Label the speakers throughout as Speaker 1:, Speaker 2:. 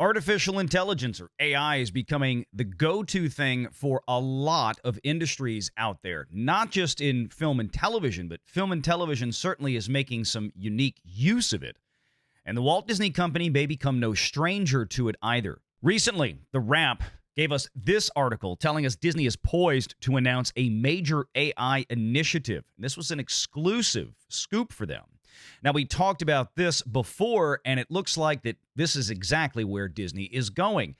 Speaker 1: Artificial intelligence, or AI, is becoming the go-to thing for a lot of industries out there, not just in film and television, but film and television certainly is making some unique use of it. And the Walt Disney Company may become no stranger to it either. Recently, The Wrap gave us this article telling us Disney is poised to announce a major AI initiative. This was an exclusive scoop for them. Now, we talked about this before, and it looks like that this is exactly where Disney is going.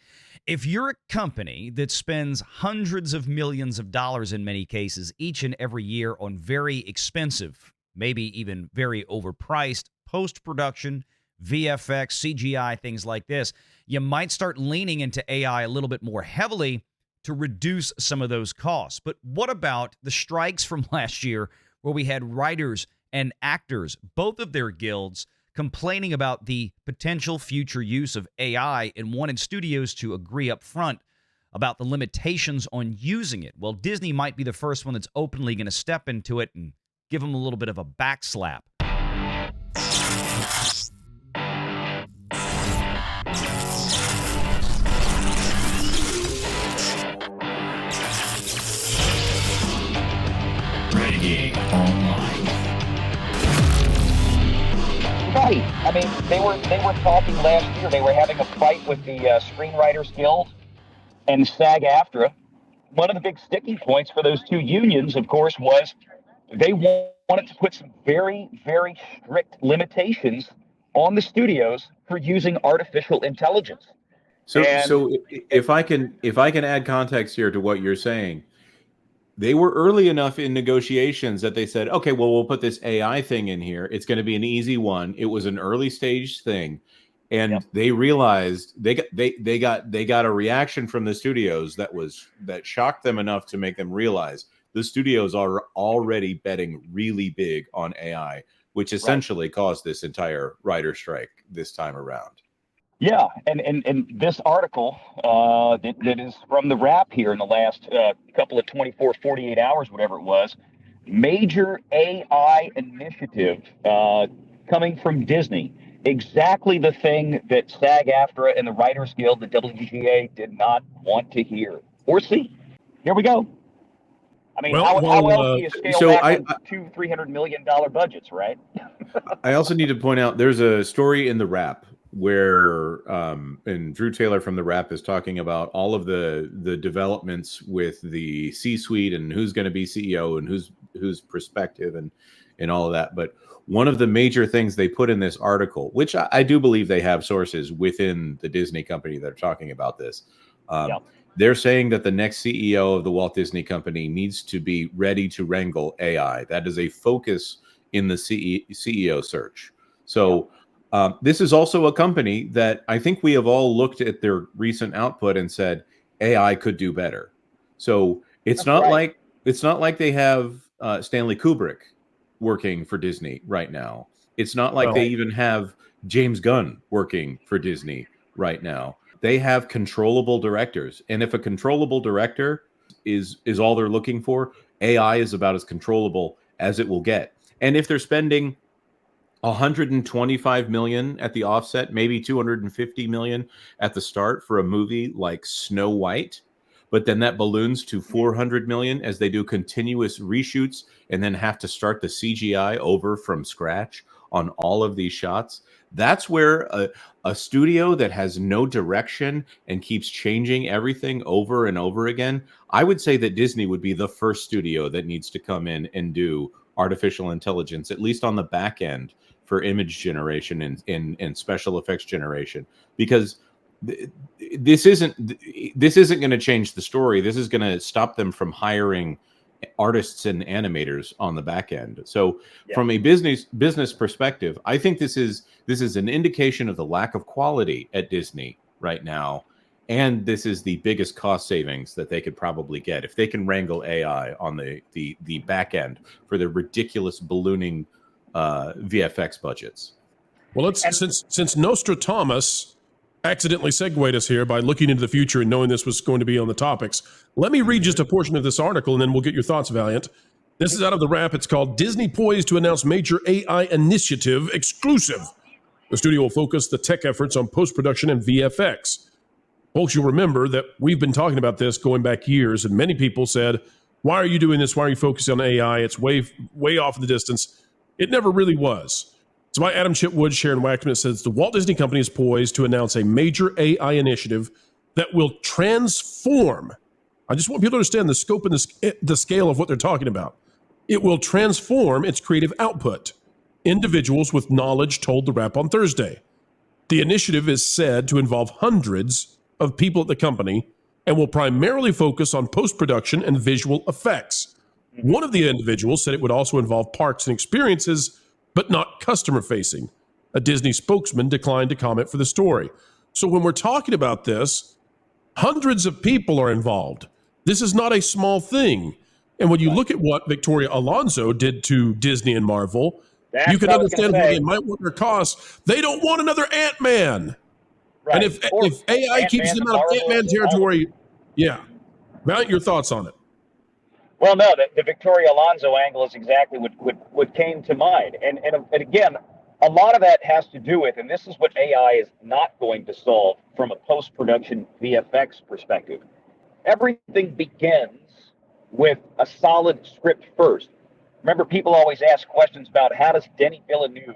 Speaker 1: If you're a company that spends hundreds of millions of dollars in many cases each and every year on very expensive, maybe even very overpriced post-production, VFX, CGI, things like this, you might start leaning into AI a little bit more heavily to reduce some of those costs. But what about the strikes from last year where we had writers and actors, both of their guilds, complaining about the potential future use of AI and wanted studios to agree up front about the limitations on using it? Well, Disney might be the first one that's openly going to step into it and give them a little bit of a backslap.
Speaker 2: Renegade Online.
Speaker 3: Right. I mean, they were talking last year. They were having a fight with the Screenwriters Guild and SAG-AFTRA. One of the big sticking points for those two unions, of course, was they wanted to put some very, very strict limitations on the studios for using artificial intelligence.
Speaker 4: So if I can add context here to what you're saying, they were early enough in negotiations that they said, okay, well, we'll put this AI thing in here. It's going to be an easy one. It was an early stage thing. And they realized they got a reaction from the studios that shocked them enough to make them realize the studios are already betting really big on AI, which essentially caused this entire writer strike this time around.
Speaker 3: Yeah, and this article that is from The Wrap here in the last couple of 24, 48 hours, whatever it was, major AI initiative coming from Disney. Exactly the thing that SAG-AFTRA and the Writers Guild, the WGA, did not want to hear or see. Here we go. I mean, how else do you scale back on $200-300 million budgets, right?
Speaker 4: I also need to point out there's a story in The Wrap where and Drew Taylor from The Wrap is talking about all of the developments with the C-suite and who's going to be CEO and who's prospective and all of that. But one of the major things they put in this article, which I do believe they have sources within the Disney company that are talking about this, they're saying that the next CEO of the Walt Disney Company needs to be ready to wrangle AI. That is a focus in the CEO search. So this is also a company that I think we have all looked at their recent output and said AI could do better. So it's not like they have Stanley Kubrick working for Disney right now. It's not like they even have James Gunn working for Disney right now. They have controllable directors, and if a controllable director is all they're looking for, AI is about as controllable as it will get. And if they're spending $125 million at the offset, maybe $250 million at the start for a movie like Snow White, but then that balloons to $400 million as they do continuous reshoots and then have to start the CGI over from scratch on all of these shots. That's where a studio that has no direction and keeps changing everything over and over again, I would say that Disney would be the first studio that needs to come in and do artificial intelligence, at least on the back end, for image generation and special effects generation, because this isn't going to change the story. This is going to stop them from hiring artists and animators on the back end. So from a business perspective, I think this is an indication of the lack of quality at Disney right now, and this is the biggest cost savings that they could probably get if they can wrangle AI on the back end for the ridiculous ballooning VFX budgets.
Speaker 5: Well, since Nostradamus accidentally segued us here by looking into the future and knowing this was going to be on the topics, let me read just a portion of this article and then we'll get your thoughts, Valiant. This is out of The Wrap. It's called Disney Poised to Announce Major AI Initiative Exclusive. The studio will focus the tech efforts on post-production and VFX. Folks, you'll remember that we've been talking about this going back years, and many people said, why are you doing this? Why are you focusing on AI? It's way off in the distance. It never really was. It's by Adam Chitwood, Sharon Waxman. It says, the Walt Disney Company is poised to announce a major AI initiative that will transform. I just want people to understand the scope and the scale of what they're talking about. It will transform its creative output. Individuals with knowledge told the Wrap on Thursday. The initiative is said to involve hundreds of people at the company and will primarily focus on post-production and visual effects. One of the individuals said it would also involve parks and experiences, but not customer-facing. A Disney spokesman declined to comment for the story. So when we're talking about this, hundreds of people are involved. This is not a small thing. And when you look at what Victoria Alonso did to Disney and Marvel, you can understand why they might want their costs. They don't want another Ant-Man.
Speaker 3: Right.
Speaker 5: And if AI keeps them out of Ant-Man territory, yeah. Mount your thoughts on it.
Speaker 3: Well, no, the Victoria Alonso angle is exactly what came to mind. And again, a lot of that has to do with, and this is what AI is not going to solve from a post-production VFX perspective. Everything begins with a solid script first. Remember, people always ask questions about how does Denis Villeneuve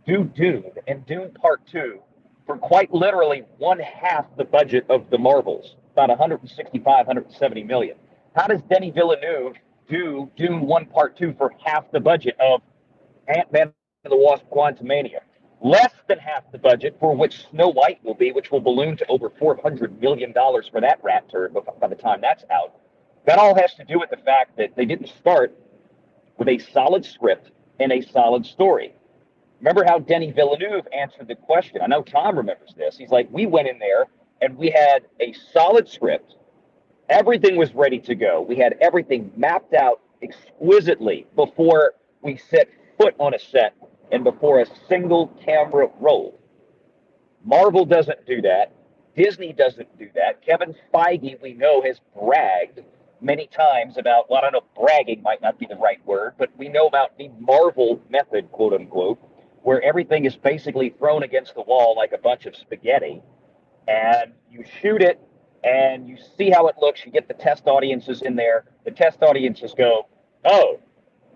Speaker 3: do Dune and Dune Part 2 for quite literally one half the budget of the Marvels, about 165, 170 million. How does Denis Villeneuve do Dune 1 Part 2 for half the budget of Ant-Man and the Wasp: Quantumania? Less than half the budget for which Snow White will be, which will balloon to over $400 million for that rat turd by the time that's out. That all has to do with the fact that they didn't start with a solid script and a solid story. Remember how Denis Villeneuve answered the question? I know Tom remembers this. He's like, we went in there and we had a solid script. Everything was ready to go. We had everything mapped out exquisitely before we set foot on a set and before a single camera rolled. Marvel doesn't do that. Disney doesn't do that. Kevin Feige, we know, has bragged many times about, well, I don't know, bragging might not be the right word, but we know about the Marvel method, quote unquote, where everything is basically thrown against the wall like a bunch of spaghetti, and you shoot it and you see how it looks. You get the test audiences in there. The test audiences go, oh,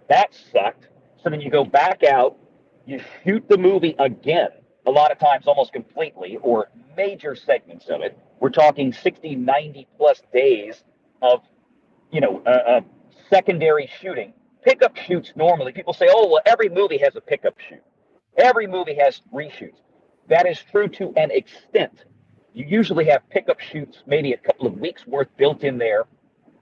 Speaker 3: that sucked. So then you go back out, you shoot the movie again, a lot of times almost completely, or major segments of it. We're talking 60, 90 plus days of secondary shooting. Pickup shoots normally, people say, oh, well, every movie has a pickup shoot. Every movie has reshoots. That is true to an extent. You usually have pickup shoots, maybe a couple of weeks worth built in there.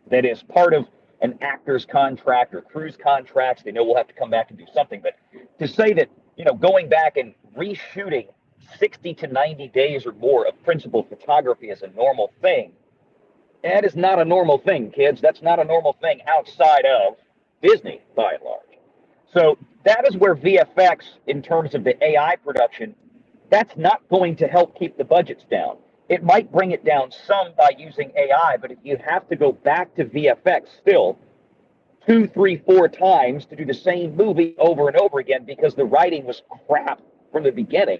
Speaker 3: That is part of an actor's contract or crew's contracts. They know we'll have to come back and do something. But to say that, going back and reshooting 60 to 90 days or more of principal photography is a normal thing, that is not a normal thing, kids. That's not a normal thing outside of Disney, by and large. So that is where VFX, in terms of the AI production, that's not going to help keep the budgets down. It might bring it down some by using AI, but if you have to go back to VFX still 2, 3, 4 times to do the same movie over and over again because the writing was crap from the beginning,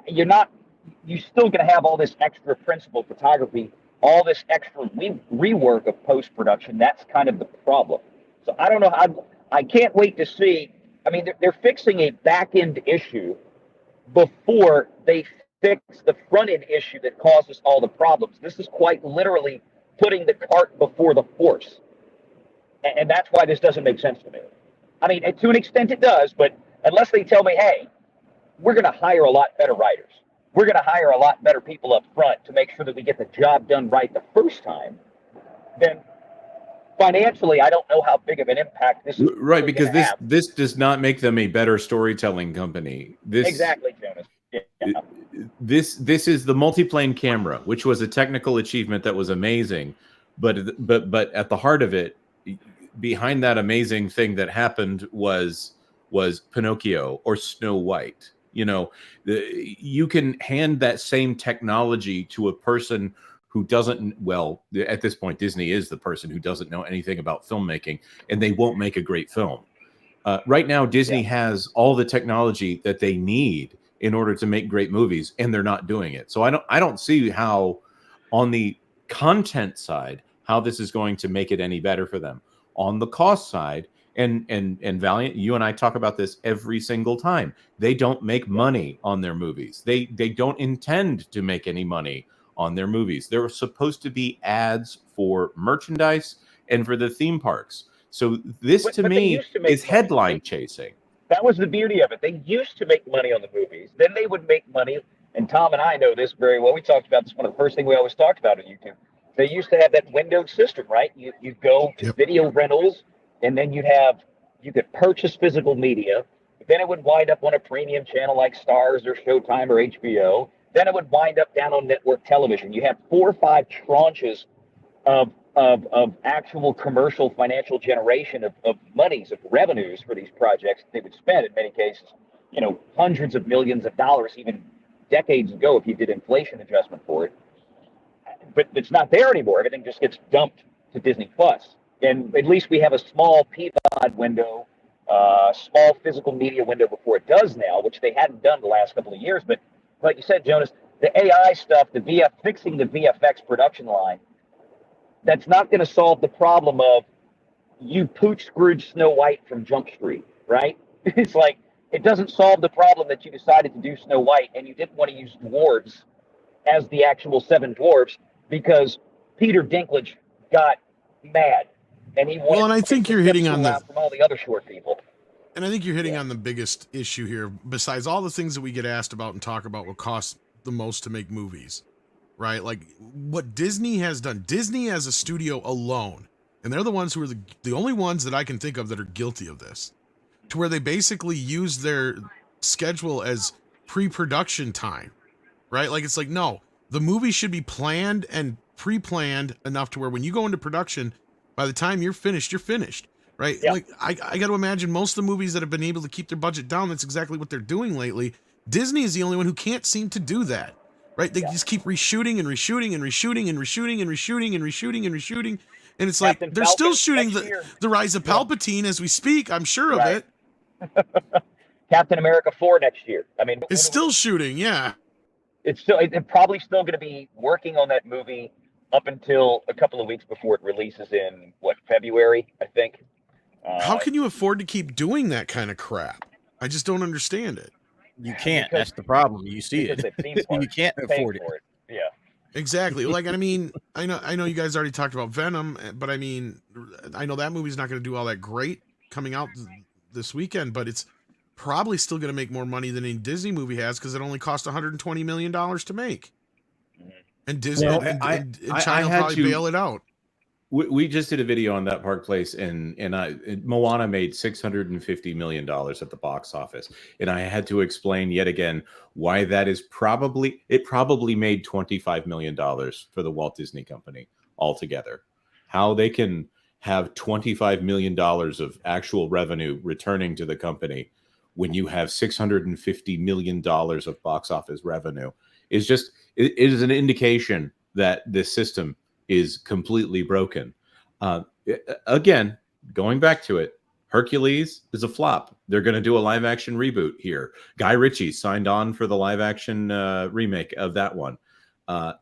Speaker 3: you're still going to have all this extra principal photography, all this extra rework of post-production. That's kind of the problem. So I don't know. I can't wait to see. I mean, they're fixing a back-end issue before they fix the front-end issue that causes all the problems. This is quite literally putting the cart before the horse. And that's why this doesn't make sense to me. I mean, to an extent it does, but unless they tell me, hey, we're going to hire a lot better writers. We're going to hire a lot better people up front to make sure that we get the job done right the first time, then financially, I don't know how big of an impact this is.
Speaker 4: Right, because this does not make them a better storytelling company.
Speaker 3: Exactly, Jonas. Yeah.
Speaker 4: This is the multiplane camera, which was a technical achievement that was amazing, but at the heart of it, behind that amazing thing that happened was Pinocchio or Snow White. You can hand that same technology to a person who doesn't, well, at this point, Disney is the person who doesn't know anything about filmmaking, and they won't make a great film. Right now, Disney has all the technology that they need in order to make great movies, and they're not doing it. So I don't see how, on the content side, how this is going to make it any better for them. On the cost side, and Valiant, you and I talk about this every single time. They don't make money on their movies. They don't intend to make any money on their movies. They're supposed to be ads for merchandise and for the theme parks. So this, to me, is headline chasing.
Speaker 3: That was the beauty of it. They used to make money on the movies. Then they would make money, and Tom and I know this very well. We talked about this, one of the first things we always talked about on YouTube. They used to have that windowed system, right? You go to video rentals, and then you could purchase physical media. Then it would wind up on a premium channel like Starz or Showtime or HBO. Then it would wind up down on network television. You have 4 or 5 tranches of actual commercial financial generation of monies, of revenues for these projects. They would spend, in many cases, hundreds of millions of dollars, even decades ago, if you did inflation adjustment for it. But it's not there anymore. Everything just gets dumped to Disney Plus. And at least we have a small PVOD window, small physical media window before it does now, which they hadn't done the last couple of years. But like you said, Jonas, the AI stuff, fixing the VFX production line, that's not going to solve the problem of you pooch Scrooge Snow White from Jump Street, right? It's like, it doesn't solve the problem that you decided to do Snow White and you didn't want to use dwarves as the actual 7 dwarves because Peter Dinklage got mad and he wanted
Speaker 6: and I think you're hitting on
Speaker 3: from all the other short people.
Speaker 6: And I think you're hitting on the biggest issue here, besides all the things that we get asked about and talk about what costs the most to make movies, right? Like what Disney has done. Disney as a studio alone, and they're the ones who are the only ones that I can think of that are guilty of this, to where they basically use their schedule as pre-production time, right? Like it's like, no, the movie should be planned and pre-planned enough to where when you go into production, by the time you're finished, right? Yep. Like I got to imagine most of the movies that have been able to keep their budget down, that's exactly what they're doing lately. Disney is the only one who can't seem to do that, right? They just keep reshooting and reshooting and reshooting and reshooting and reshooting and reshooting and reshooting. And it's like, they're still shooting the Rise of Palpatine as we speak. I'm sure of it.
Speaker 3: Captain America 4 next year. I mean,
Speaker 6: it's still shooting. Yeah.
Speaker 3: It's probably still going to be working on that movie up until a couple of weeks before it releases in February, I think.
Speaker 6: How can you afford to keep doing that kind of crap? I just don't understand it.
Speaker 7: You can't. That's the problem. You see it. You can't afford it.
Speaker 3: Yeah.
Speaker 6: Exactly. Like, I mean, I know you guys already talked about Venom, but I mean, I know that movie's not going to do all that great coming out this weekend, but it's probably still going to make more money than any Disney movie has because it only cost $120 million to make. And Disney and China will probably bail it out.
Speaker 4: We just did a video on that Park Place, and Moana made $650 million at the box office, and I had to explain yet again why that is probably made $25 million for the Walt Disney Company altogether. How they can have $25 million of actual revenue returning to the company when you have $650 million of box office revenue is just it is an indication that this system is completely broken. Again, going back to it, Hercules is a flop. They're going to do a live action reboot here. Guy Ritchie signed on for the live action remake of that one.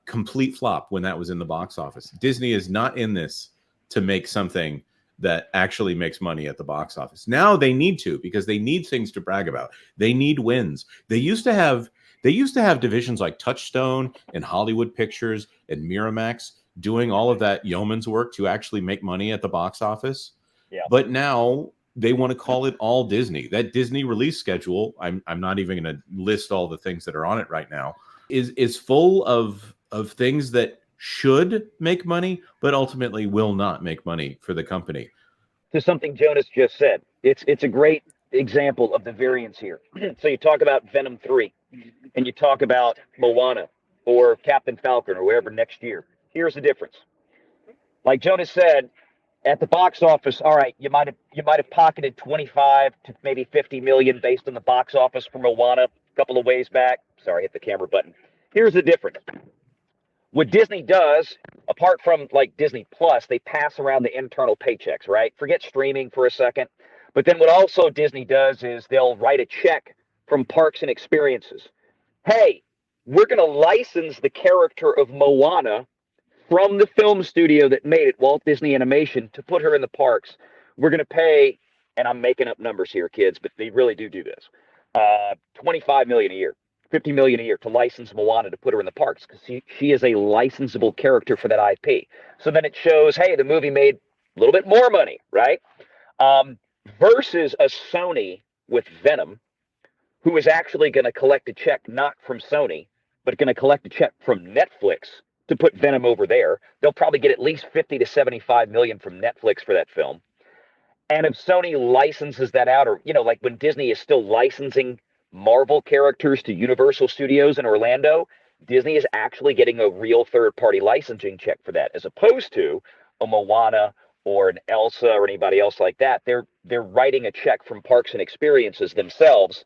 Speaker 4: Complete flop when that was in the box office. Disney is not in this to make something that actually makes money at the box office. Now they need to, because they need things to brag about. They need wins. They used to have divisions like Touchstone and Hollywood Pictures and Miramax doing all of that yeoman's work to actually make money at the box office.
Speaker 3: Yeah.
Speaker 4: But now they want to call it all Disney. That Disney release schedule, I'm not even going to list all the things that are on it right now, is full of things that should make money, but ultimately will not make money for the company.
Speaker 3: To something Jonas just said, it's a great example of the variance here. So you talk about Venom 3, and you talk about Moana or Captain Falcon or wherever next year. Here's the difference. Like Jonas said, at the box office, all right, you might have pocketed 25 to maybe 50 million based on the box office for Moana a couple of ways back. Sorry, hit the camera button. Here's the difference. What Disney does, apart from like Disney Plus, they pass around the internal paychecks, right? Forget streaming for a second. But then what also Disney does is they'll write a check from Parks and Experiences. Hey, we're going to license the character of Moana from the film studio that made it, Walt Disney Animation, to put her in the parks. We're going to pay, and I'm making up numbers here, kids, but they really do this. $25 million a year, $50 million a year to license Moana to put her in the parks because she is a licensable character for that IP. So then it shows, hey, the movie made a little bit more money, right? Versus a Sony with Venom, who is actually going to collect a check not from Sony, but going to collect a check from Netflix to put Venom over there. They'll probably get at least 50 to 75 million from Netflix for that film. And if Sony licenses that out, or, like when Disney is still licensing Marvel characters to Universal Studios in Orlando, Disney is actually getting a real third-party licensing check for that, as opposed to a Moana or an Elsa or anybody else like that. They're writing a check from Parks and Experiences themselves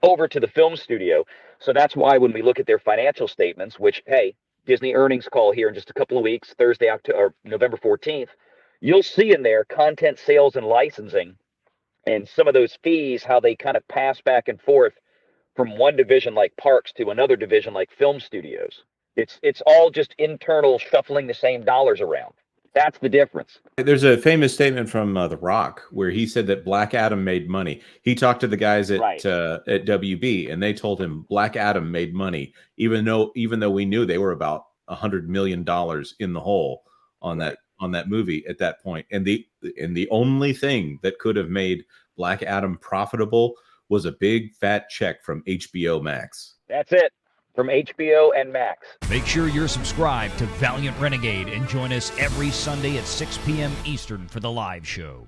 Speaker 3: over to the film studio. So that's why when we look at their financial statements, which, hey, Disney earnings call here in just a couple of weeks, Thursday, November 14th, you'll see in there content sales and licensing and some of those fees, how they kind of pass back and forth from one division like parks to another division like film studios. It's all just internal shuffling the same dollars around. That's the difference.
Speaker 4: There's a famous statement from The Rock where he said that Black Adam made money. He talked to the guys at WB, and they told him Black Adam made money, even though we knew they were about $100 million in the hole on that movie at that point. And the only thing that could have made Black Adam profitable was a big fat check from HBO Max.
Speaker 3: That's it. From HBO and Max.
Speaker 1: Make sure you're subscribed to Valiant Renegade and join us every Sunday at 6 p.m. Eastern for the live show.